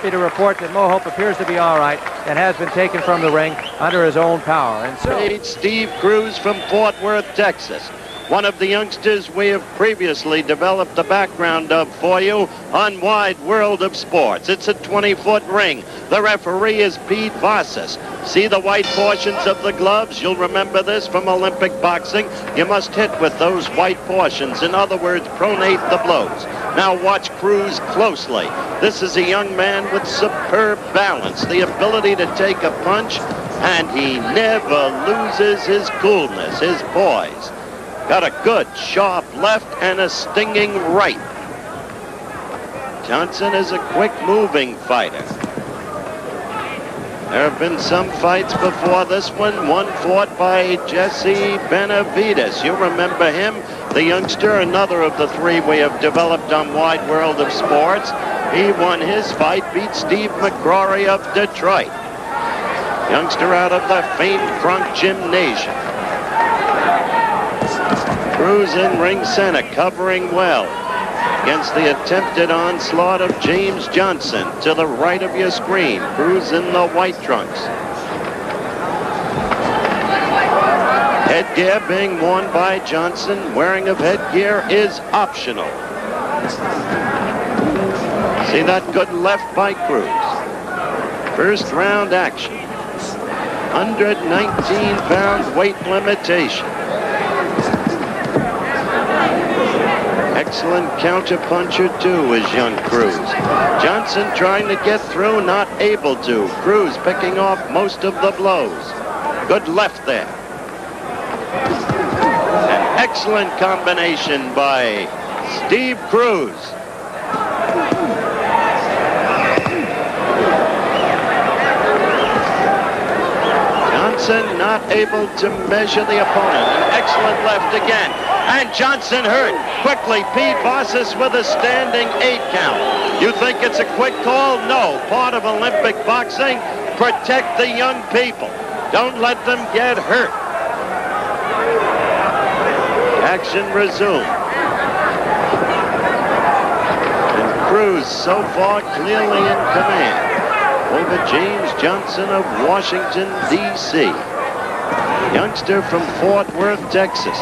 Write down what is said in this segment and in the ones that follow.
happy to report that Mo Hope appears to be all right and has been taken from the ring under his own power. And so, Steve Cruz from Fort Worth, Texas. One of the youngsters we have previously developed the background of for you on Wide World of Sports. It's a 20-foot ring. The referee is Pete Vassis. See the white portions of the gloves? You'll remember this from Olympic boxing. You must hit with those white portions. In other words, pronate the blows. Now watch Cruz closely. This is a young man with superb balance, the ability to take a punch, and he never loses his coolness, his poise. Got a good, sharp left and a stinging right. Johnson is a quick-moving fighter. There have been some fights before this one fought by Jesse Benavides. You remember him, the youngster, another of the three we have developed on Wide World of Sports. He won his fight, beat Steve McCrory of Detroit. Youngster out of the famed Crunk Gymnasium. Cruz in ring center, covering well against the attempted onslaught of James Johnson. To the right of your screen, Cruz in the white trunks. Headgear being worn by Johnson. Wearing of headgear is optional. See that good left by Cruz. First round action. 119-pound weight limitation. Excellent counter-puncher, too, is young Cruz. Johnson trying to get through, not able to. Cruz picking off most of the blows. Good left there. An excellent combination by Steve Cruz. Johnson not able to measure the opponent. An excellent left again. And Johnson hurt. Quickly, Pete Vassis with a standing 8 count. You think it's a quick call? No. Part of Olympic boxing, protect the young people. Don't let them get hurt. Action resumed. And Cruz so far clearly in command over James Johnson of Washington, D.C. Youngster from Fort Worth, Texas,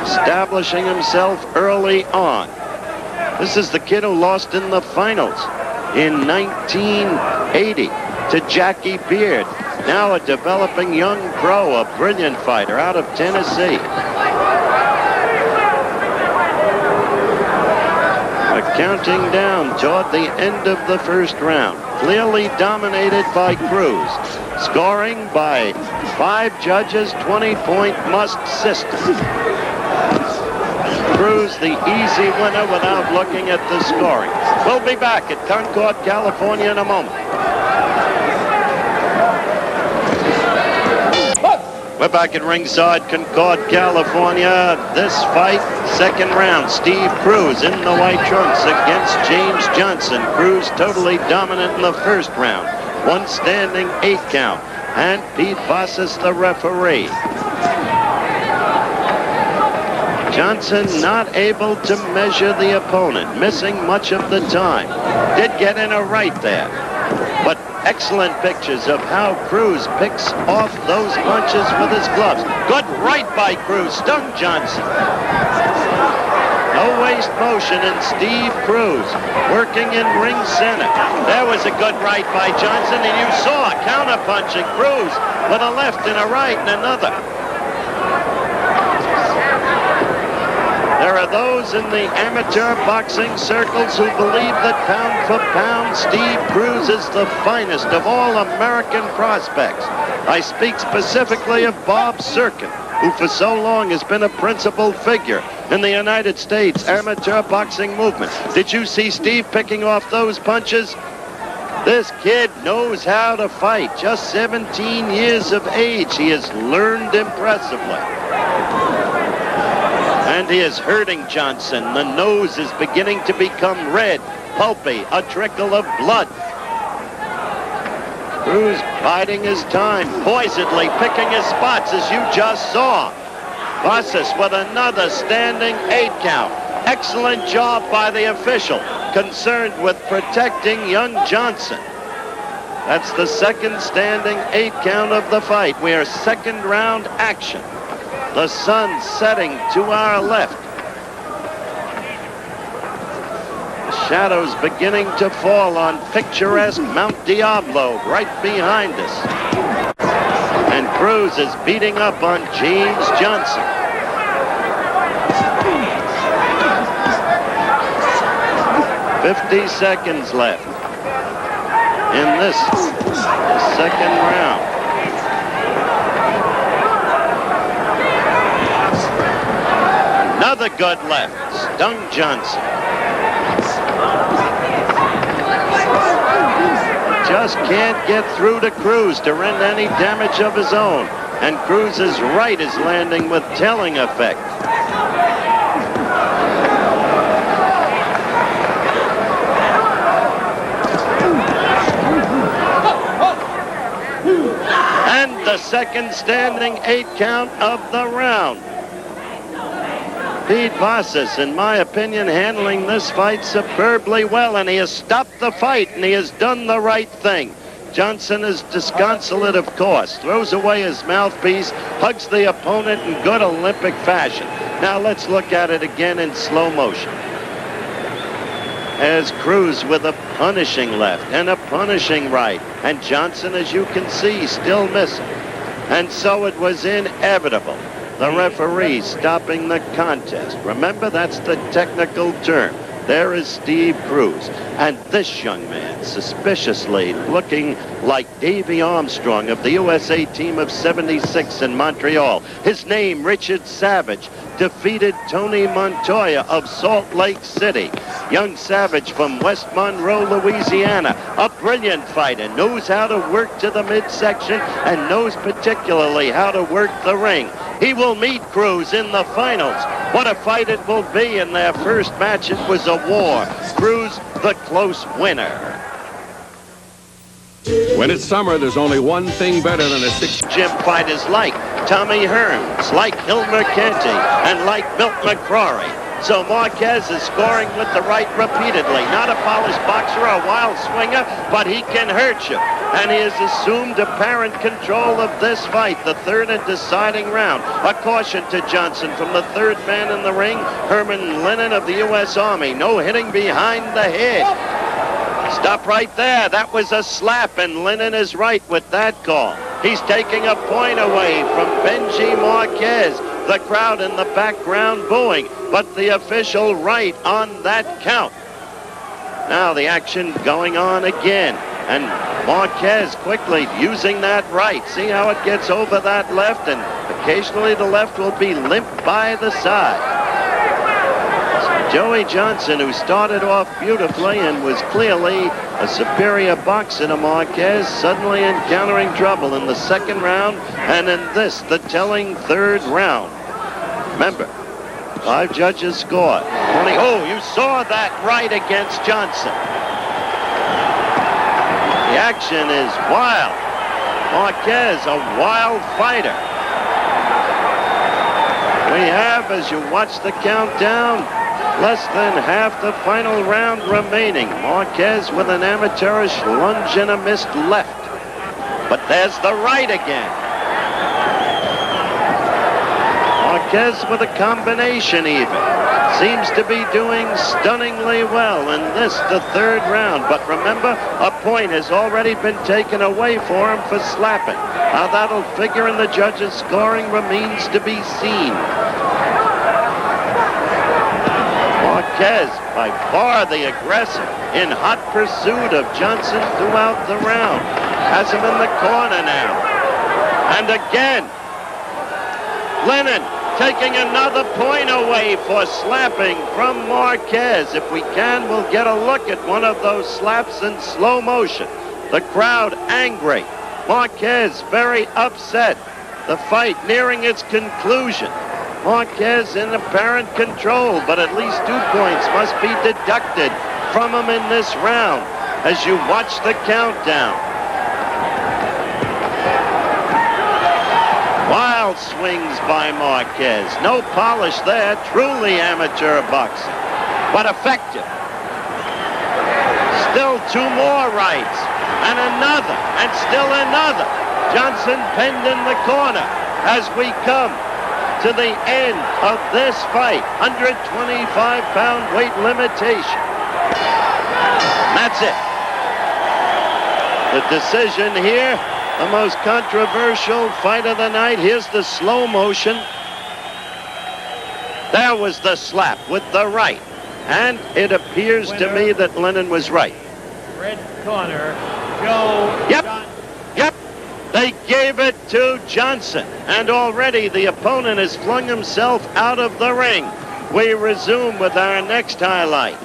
establishing himself early on. This is the kid who lost in the finals in 1980 to Jackie Beard. Now a developing young pro, a brilliant fighter out of Tennessee. Counting down toward the end of the first round. Clearly dominated by Cruz. Scoring by 5 judges, 20-point must system. Cruz the easy winner without looking at the scoring. We'll be back at Concord, California in a moment. We're back at ringside, Concord, California. This fight, second round, Steve Cruz in the white trunks against James Johnson. Cruz totally dominant in the first round. One standing 8 count. And Pete Vassis, the referee. Johnson not able to measure the opponent, missing much of the time. Did get in a right there. But excellent pictures of how Cruz picks off those punches with his gloves. Good right by Cruz, stung Johnson. No waste motion in Steve Cruz, working in ring center. There was a good right by Johnson, and you saw counter-punching Cruz with a left and a right and another. There are those in the amateur boxing circles who believe that pound for pound, Steve Cruz is the finest of all American prospects. I speak specifically of Bob Serkin, who for so long has been a principal figure in the United States amateur boxing movement. Did you see Steve picking off those punches? This kid knows how to fight. Just 17 years of age. He has learned impressively. And he is hurting Johnson. The nose is beginning to become red, pulpy, a trickle of blood. Cruz biding his time, poisedly picking his spots, as you just saw. Vassis with another standing 8 count. Excellent job by the official, concerned with protecting young Johnson. That's the second standing 8 count of the fight. We are second round action. The sun setting to our left. Shadows beginning to fall on picturesque Mount Diablo right behind us. And Cruz is beating up on James Johnson. "50 seconds left in this second round. Another good left, stung Johnson. Just can't get through to Cruz to render any damage of his own. And Cruz's right is landing with telling effect. And the second standing 8 count of the round. Pete Vasas, in my opinion, handling this fight superbly well, and he has stopped the fight, and he has done the right thing. Johnson is disconsolate, of course, throws away his mouthpiece, hugs the opponent in good Olympic fashion. Now let's look at it again in slow motion. As Cruz with a punishing left and a punishing right, and Johnson, as you can see, still missing. And so it was inevitable. The referee stopping the contest. Remember, that's the technical term. There is Steve Cruz. And this young man, suspiciously looking like Davy Armstrong of the USA team of '76 in Montreal. His name, Richard Savage, defeated Tony Montoya of Salt Lake City. Young Savage from West Monroe, Louisiana, a brilliant fighter, knows how to work to the midsection and knows particularly how to work the ring. He will meet Cruz in the finals. What a fight it will be. In their first match, it was a war. Cruz, the close winner. When it's summer, there's only one thing better than a Gym fighters like Tommy Hearns, like Hilmer Canty, and like Milt McCrory. So Marquez is scoring with the right repeatedly. Not a polished boxer or a wild swinger, but he can hurt you. And he has assumed apparent control of this fight, the third and deciding round. A caution to Johnson from the third man in the ring, Herman Lennon of the U.S. Army. No hitting behind the head. Stop right there. That was a slap, and Lennon is right with that call. He's taking a point away from Benji Marquez. The crowd in the background booing, but the official right on that count. Now the action going on again, and Marquez quickly using that right. See how it gets over that left, and occasionally the left will be limp by the side. Joey Johnson, who started off beautifully and was clearly a superior boxer to Marquez, suddenly encountering trouble in the second round, and in this, the telling third round. Remember, 5 judges scored. Oh, you saw that right against Johnson. The action is wild. Marquez, a wild fighter. We have, as you watch the countdown, less than half the final round remaining. Marquez with an amateurish lunge and a missed left. But there's the right again. Marquez with a combination even. Seems to be doing stunningly well in this, the third round. But remember, a point has already been taken away for him for slapping. How that'll figure in the judges' scoring remains to be seen. Marquez, by far the aggressor, in hot pursuit of Johnson throughout the round. Has him in the corner now. And again, Lennon taking another point away for slapping from Marquez. If we can, we'll get a look at one of those slaps in slow motion. The crowd angry. Marquez very upset. The fight nearing its conclusion. Marquez in apparent control, but at least 2 points must be deducted from him in this round as you watch the countdown. Wild swings by Marquez. No polish there. Truly amateur boxing, but effective. Still two more rights. And another. And still another. Johnson pinned in the corner as we come to the end of this fight. 125-pound weight limitation. That's it. The decision here, the most controversial fight of the night. Here's the slow motion. There was the slap with the right. And it appears to me that Lennon was right. Red corner, Joe. Yep. They gave it to Johnson. And already the opponent has flung himself out of the ring. We resume with our next highlight.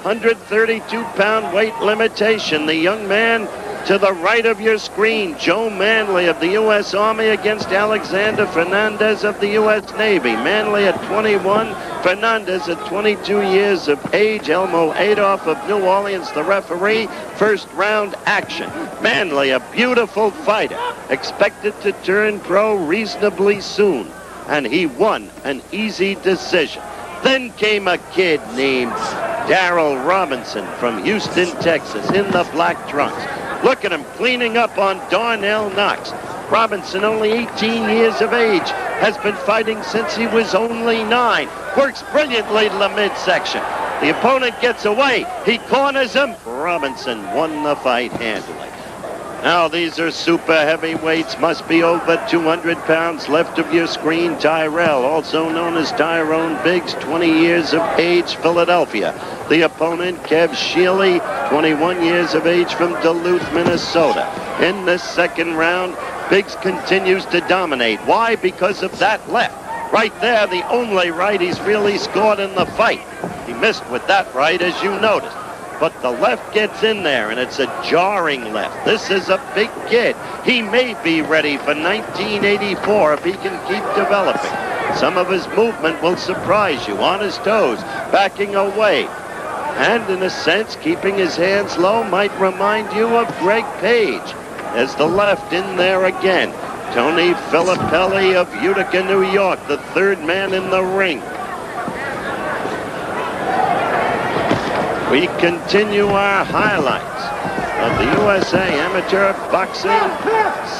132-pound weight limitation. The young man to the right of your screen, Joe Manley of the U.S. Army against Alexander Fernandez of the U.S. Navy. Manley at 21, Fernandez at 22 years of age. Elmo Adolph of New Orleans, the referee. First round action. Manley, a beautiful fighter, expected to turn pro reasonably soon. And he won an easy decision. Then came a kid named Darrell Robinson from Houston, Texas, in the black trunks. Look at him cleaning up on Darnell Knox. Robinson, only 18 years of age, has been fighting since he was only 9. Works brilliantly to the midsection. The opponent gets away. He corners him. Robinson won the fight handily. Now these are super heavyweights, must be over 200 pounds. Left of your screen, Tyrell, also known as Tyrone Biggs, 20 years of age, Philadelphia. The opponent, Kev Sheely, 21 years of age from Duluth, Minnesota. In the second round, Biggs continues to dominate. Why? Because of that left. Right there, the only right he's really scored in the fight. He missed with that right, as you noticed. But the left gets in there, and it's a jarring left. This is a big kid. He may be ready for 1984 if he can keep developing. Some of his movement will surprise you. On his toes, backing away. And in a sense, keeping his hands low might remind you of Greg Page. There's the left in there again. Tony Filippelli of Utica, New York, the third man in the ring. We continue our highlights of the USA Amateur Boxing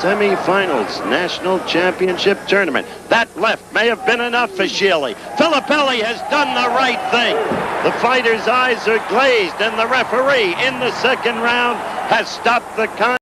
Semifinals National Championship Tournament. That left may have been enough for Sheely. Filippelli has done the right thing. The fighter's eyes are glazed, and the referee in the second round has stopped the contest.